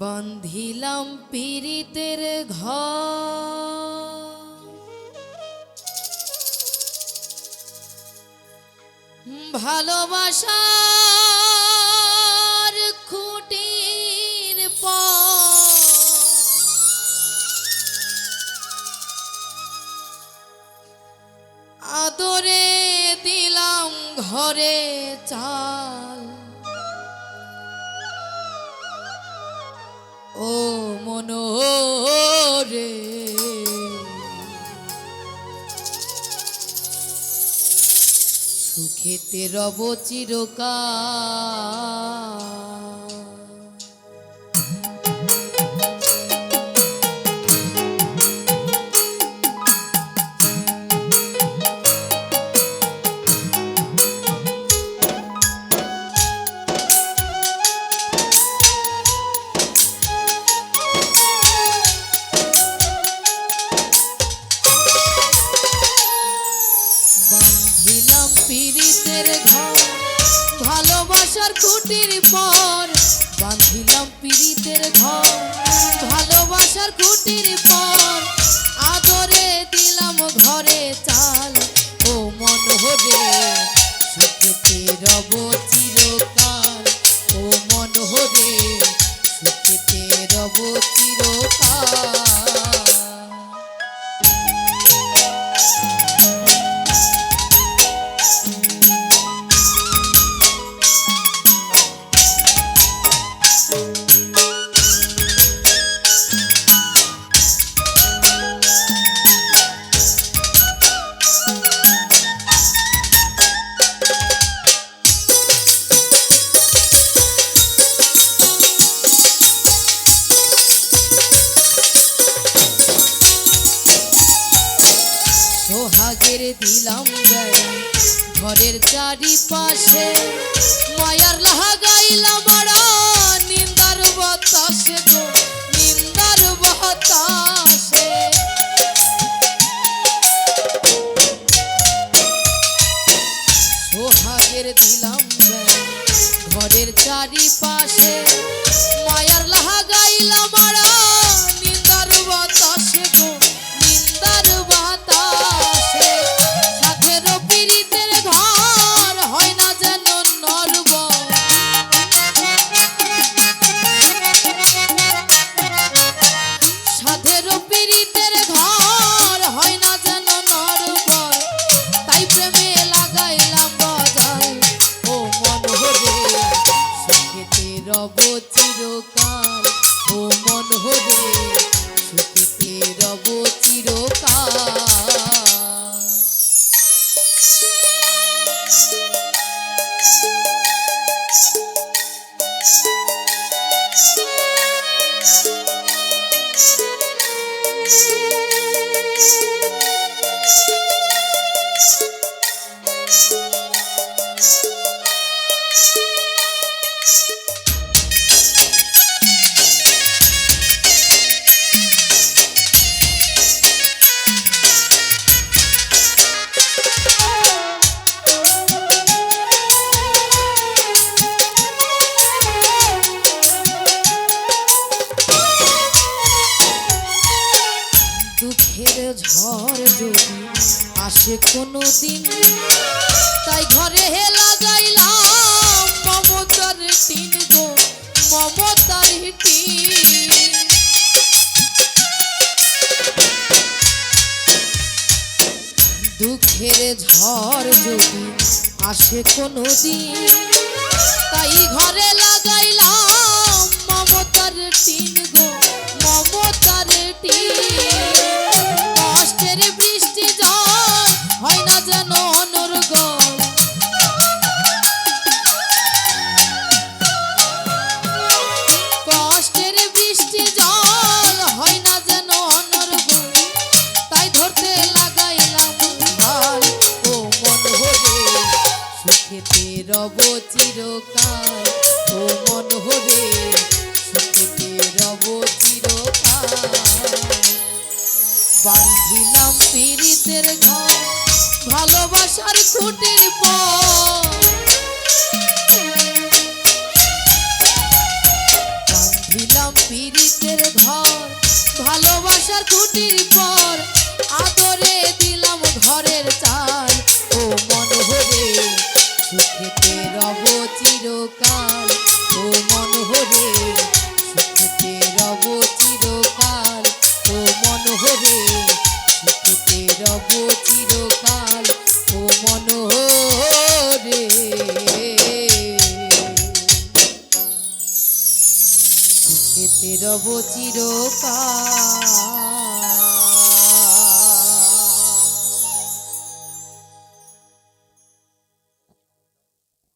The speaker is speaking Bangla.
বান্ধিলাম পীড়িতের ঘর, ভালোবাসার খুঁটির পর আদরে দিলাম ঘরে চাল। ও মনোরে সুখেতে রব চিরকাল। বান্ধিলাম পীড়িতের ঘর, ভালোবাসার খুঁটির পর। বান্ধিলাম পীড়িতের ঘর, ভালোবাসার খুঁটির পর আদরে দিলাম ঘরে চাল। ও মন হরে সুখেতে রব চিরকাল। ও মন হরে সুখেতে রব চিরকাল। সোহাগের দিলাম গায়ে ঘরের চারিপাশে, মায়ার লাগাইলাম আড়া নিন্দার বাতাসে গো নিন্দার বাতাসে। সোহাগের দিলাম গায়ে ঘরের চারিপাশে, মায়ার লাগাইলাম আড়া নিন্দার বাতাসে গো নিন্দার বাতাসে। সাথের পীড়িতের ঘর হয় না যেন নরবর, সাথের পীড়িতের ঘর হয় না যেন নরবর। তাই প্রেমে লাগাইলাম বাজার। ও মন হরে সুখেতে রব চিরকাল। ও মন হরে সুখেতে রব চিরকাল। দুঃখের ঝড় যদি আসে কোনো দিন, তাই ঘরে হে লাগাইলাম মমতার টিন গো মমতার টিন। দুঃখের ঝড় যদি আসে কোনো দিন, তাই ঘরে লাগাইলাম মমতার টিন গো মমতার টিন। কষ্টের বৃষ্টি জল হয় না যেন অনর্গল, কষ্টের বৃষ্টি জল হয় না যেন অনর্গল। তাই ধরতে লাগাইলাম হাল। ও মন হরে সুখেতে রব চিরকাল। ও মন হরে সুখেতে রব চিরকাল। বান্ধিলাম পীড়িতের ঘর, ভালোবাসার খুঁটির পর বান্ধিলাম মাটির পর আদরে দিলাম ঘরের চাল ও মন হরে সুখেতে রব চিরকাল ও মন হরে সুখেতে রব চিরকাল ও মন হরে সুখেতে রব চিরকাল ও মন হরে সুখেতে রব চিরকাল।